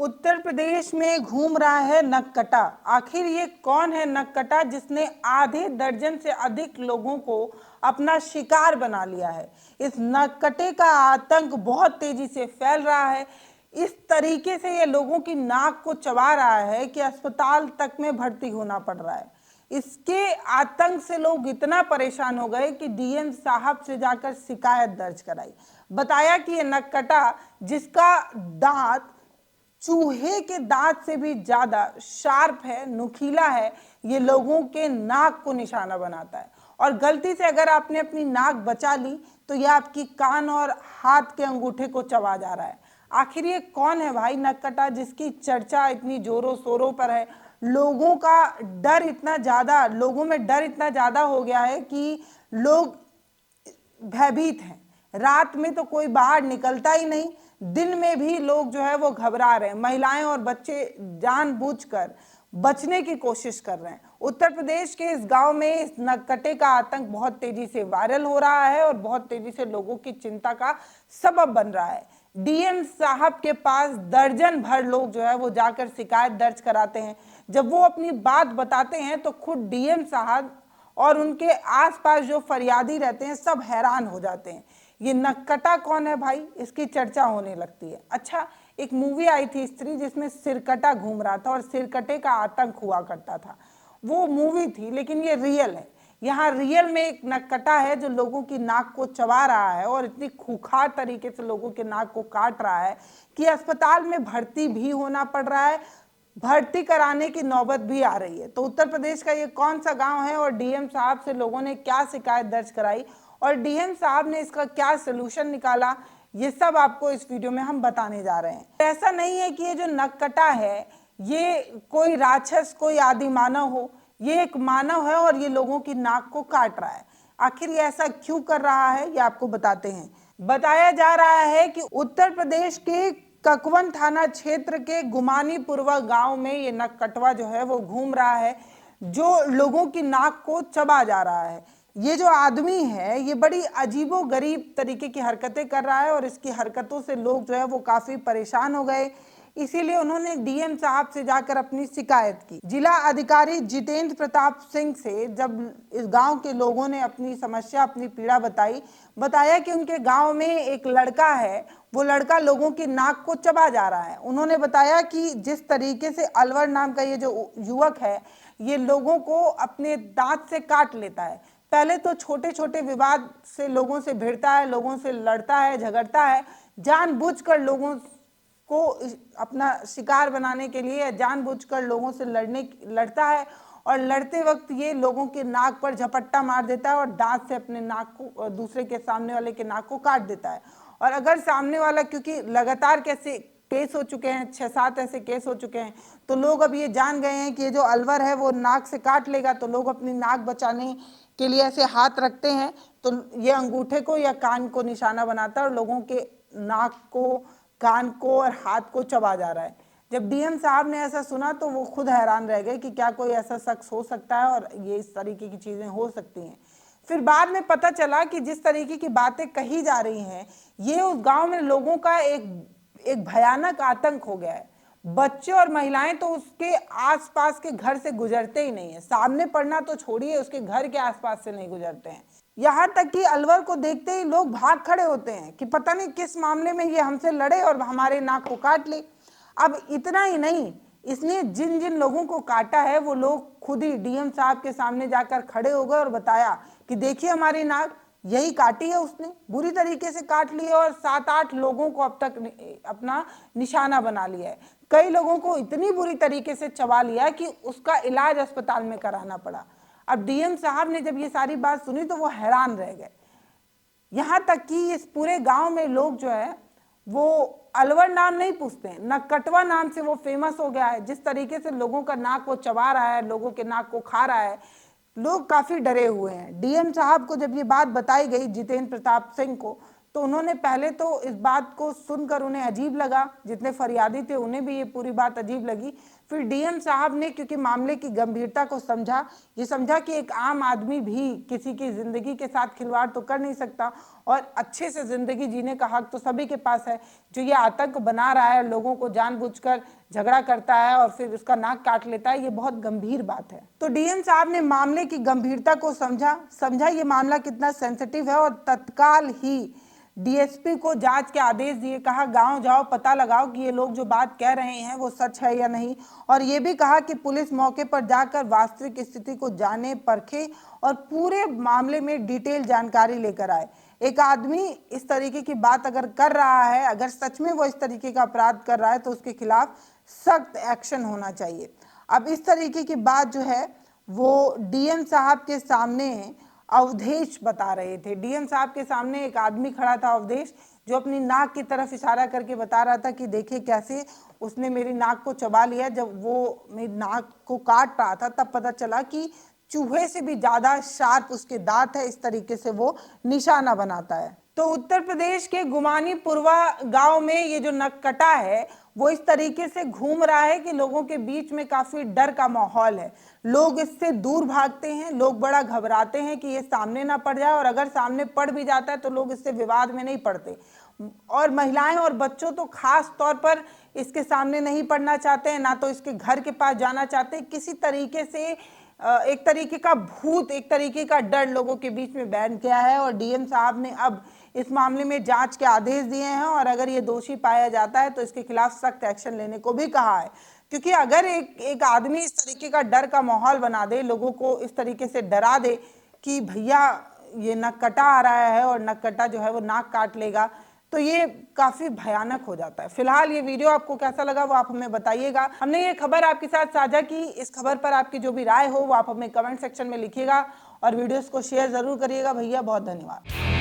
उत्तर प्रदेश में घूम रहा है नक्कटा। आखिर ये कौन है नक्कटा जिसने आधे दर्जन से अधिक लोगों को अपना शिकार बना लिया है। इस नक्कटे का आतंक बहुत तेजी से फैल रहा है। इस तरीके से ये लोगों की नाक को चबा रहा है कि अस्पताल तक में भर्ती होना पड़ रहा है। इसके आतंक से लोग इतना परेशान हो गए कि डीएम साहब से जाकर शिकायत दर्ज कराई। बताया कि ये नक्कटा जिसका दांत चूहे के दांत से भी ज्यादा शार्प है, नुकीला है, ये लोगों के नाक को निशाना बनाता है। और गलती से अगर आपने अपनी नाक बचा ली तो यह आपकी कान और हाथ के अंगूठे को चबा जा रहा है। आखिर ये कौन है भाई नक्कटा जिसकी चर्चा इतनी जोरों शोरों पर है। लोगों में डर इतना ज्यादा हो गया है कि लोग भयभीत हैं। रात में तो कोई बाहर निकलता ही नहीं, दिन में भी लोग जो है वो घबरा रहे हैं। महिलाएं और बच्चे जानबूझकर बचने की कोशिश कर रहे हैं। उत्तर प्रदेश के इस गांव में इस नक्कटे का आतंक बहुत तेजी से वायरल हो रहा है और बहुत तेजी से लोगों की चिंता का सबब बन रहा है। डीएम साहब के पास दर्जन भर लोग जो है वो जाकर शिकायत दर्ज कराते हैं। जब वो अपनी बात बताते हैं तो खुद डीएम साहब और उनके आसपास जो फरियादी रहते हैं सब हैरान हो जाते हैं। ये नक्कटा कौन है भाई, इसकी चर्चा होने लगती है। अच्छा, एक मूवी आई थी स्त्री जिसमें सिरकटा घूम रहा था और सिरकटे का आतंक हुआ करता था। वो मूवी थी, लेकिन ये रियल है। यहाँ रियल में एक नक्कटा है जो लोगों की नाक को चबा रहा है और इतनी खूंखार तरीके से लोगों के नाक को काट रहा है कि अस्पताल में भर्ती भी होना पड़ रहा है, भर्ती कराने की नौबत भी आ रही है। तो उत्तर प्रदेश का ये कौन सा गांव है और डीएम साहब से लोगों ने क्या शिकायत दर्ज कराई और डीएम साहब ने इसका क्या सलूशन निकाला, ये सब आपको इस वीडियो में हम बताने जा रहे हैं। ऐसा नहीं है कि ये जो नक्कटा है ये कोई राक्षस, कोई आदि मानव हो। ये एक मानव है और ये लोगों की नाक को काट रहा है। आखिर ये ऐसा क्यों कर रहा है ये आपको बताते हैं। बताया जा रहा है कि उत्तर प्रदेश के ककवन थाना क्षेत्र के गुमानीपुरवा गांव में ये नक्कटवा जो है वो घूम रहा है, जो लोगों की नाक को चबा जा रहा है। ये जो आदमी है ये बड़ी अजीबो गरीब तरीके की हरकतें कर रहा है और इसकी हरकतों से लोग जो है वो काफी परेशान हो गए। इसीलिए उन्होंने डीएम साहब से जाकर अपनी शिकायत की। जिला अधिकारी जितेंद्र प्रताप सिंह से जब इस गांव के लोगों ने अपनी समस्या, अपनी पीड़ा बताया कि उनके गांव में एक लड़का है, वो लड़का लोगों की नाक को चबा जा रहा है। उन्होंने बताया कि जिस तरीके से अलवर नाम का ये जो युवक है ये लोगों को अपने दांत से काट लेता है। पहले तो छोटे छोटे विवाद से लोगों से भिड़ता है, लोगों से लड़ता है, झगड़ता है, जानबूझकर लोगों को अपना शिकार बनाने के लिए जानबूझकर लोगों से लड़ता है और लड़ते वक्त ये लोगों के नाक पर झपट्टा मार देता है और दांत से अपने नाक को, दूसरे के सामने वाले के नाक को काट देता है। और अगर सामने वाला, क्योंकि लगातार कैसे केस हो चुके हैं, 6-7 ऐसे केस हो चुके हैं, तो लोग अब ये जान गए हैं कि ये जो अलवर है वो नाक से काट लेगा, तो लोग अपनी नाक बचाने के लिए ऐसे हाथ रखते हैं तो ये अंगूठे को या कान को निशाना बनाता है और लोगों के नाक को, कान को और हाथ को चबा जा रहा है। जब डीएम साहब ने ऐसा सुना तो वो खुद हैरान रह गए कि क्या कोई ऐसा शख्स हो सकता है और ये इस तरीके की चीजें हो सकती हैं। फिर बाद में पता चला कि जिस तरीके की बातें कही जा रही हैं ये उस गांव में लोगों का एक भयानक आतंक हो गया है। बच्चे और महिलाएं तो उसके आसपास के घर से गुजरते ही नहीं है, सामने पड़ना तो छोड़िए, उसके घर के आसपास से नहीं गुजरते हैं। यहाँ तक कि अलवर को देखते ही लोग भाग खड़े होते हैं कि पता नहीं किस मामले में ये हमसे लड़े और हमारे नाक को काट ले। अब इतना ही नहीं, इसने जिन जिन लोगों को काटा है वो लोग खुद ही डीएम साहब के सामने जाकर खड़े हो गए और बताया कि देखिए हमारी नाक यही काटी है, उसने बुरी तरीके से काट ली है और 7-8 लोगों को अब तक अपना निशाना बना लिया है। कई लोगों को इतनी बुरी तरीके से चबा लिया कि उसका इलाज अस्पताल में कराना पड़ा। अब डीएम साहब ने जब ये सारी बात सुनी तो वो हैरान रह गए। यहाँ तक कि इस पूरे गांव में लोग जो है वो अलवर नाम नहीं पूछते हैं, नक्कटवा नाम से वो फेमस हो गया है। जिस तरीके से लोगों का नाक को चबा रहा है, लोगों के नाक को खा रहा है, लोग काफी डरे हुए हैं। डीएम साहब को जब ये बात बताई गई जितेंद्र प्रताप सिंह को, तो उन्होंने पहले तो इस बात को सुनकर उन्हें अजीब लगा, जितने फरियादी थे उन्हें भी ये पूरी बात अजीब लगी। फिर डीएम साहब ने क्योंकि मामले की गंभीरता को समझा, ये समझा कि एक आम आदमी भी किसी की ज़िंदगी के साथ खिलवाड़ तो कर नहीं सकता और अच्छे से ज़िंदगी जीने का हक तो सभी के पास है। जो ये आतंक बना रहा है, लोगों को जानबूझकर झगड़ा करता है और फिर उसका नाक काट लेता है, ये बहुत गंभीर बात है। तो डीएम साहब ने मामले की गंभीरता को समझा ये मामला कितना सेंसिटिव है और तत्काल ही डीएसपी को जांच के आदेश दिए। कहा गांव जाओ, पता लगाओ कि ये लोग जो बात कह रहे हैं वो सच है या नहीं। और ये भी कहा कि पुलिस मौके पर जाकर वास्तविक स्थिति को जाने, परखे और पूरे मामले में डिटेल जानकारी लेकर आए। एक आदमी इस तरीके की बात अगर कर रहा है, अगर सच में वो इस तरीके का अपराध कर रहा है, तो उसके खिलाफ सख्त एक्शन होना चाहिए। अब इस तरीके की बात जो है वो डीएम साहब के सामने अवधेश बता रहे थे। डीएम साहब के सामने एक आदमी खड़ा था, अवधेश, जो अपनी नाक की तरफ इशारा करके बता रहा था कि देखिए कैसे उसने मेरी नाक को चबा लिया। जब वो मेरी नाक को काट रहा था तब पता चला कि चूहे से भी ज्यादा शार्प उसके दांत है। इस तरीके से वो निशाना बनाता है। तो उत्तर प्रदेश के गुमानीपुरवा गांव में ये जो नक्कटा है वो इस तरीके से घूम रहा है कि लोगों के बीच में काफी डर का माहौल है। लोग इससे दूर भागते हैं, लोग बड़ा घबराते हैं कि ये सामने ना पड़ जाए, और अगर सामने पड़ भी जाता है तो लोग इससे विवाद में नहीं पड़ते। और महिलाएं और बच्चों तो खास तौर पर इसके सामने नहीं पड़ना चाहते हैं, ना तो इसके घर के पास जाना चाहते। किसी तरीके से एक तरीके का भूत, एक तरीके का डर लोगों के बीच में बैठ गया है। और डीएम साहब ने अब इस मामले में जांच के आदेश दिए हैं और अगर ये दोषी पाया जाता है तो इसके खिलाफ सख्त एक्शन लेने को भी कहा है। क्योंकि अगर एक आदमी इस तरीके का डर का माहौल बना दे, लोगों को इस तरीके से डरा दे कि भैया ये नक्कटा आ रहा है और नक्कटा जो है वो नाक काट लेगा, तो ये काफी भयानक हो जाता है। फिलहाल ये वीडियो आपको कैसा लगा वो आप हमें बताइएगा। हमने ये खबर आपके साथ साझा की। इस खबर पर आपकी जो भी राय हो वो आप हमें कमेंट सेक्शन में लिखिएगा और वीडियोस को शेयर जरूर करिएगा। भैया बहुत धन्यवाद।